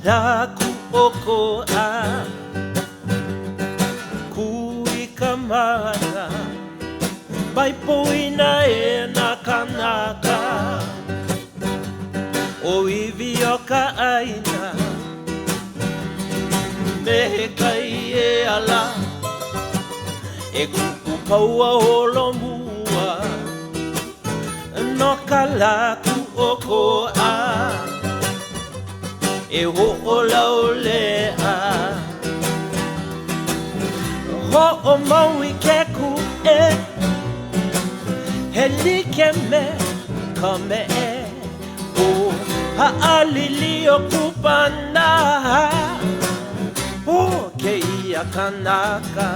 La kuoko a kuikamana mai poina e na kanaka o iwi o ka aina me kai e ala e kuku paua holo mua no ka la kuoko a e ho o lau lea ho o maui ke ku e he like me ka me e o ha'alili o kupana o ke ia kanaka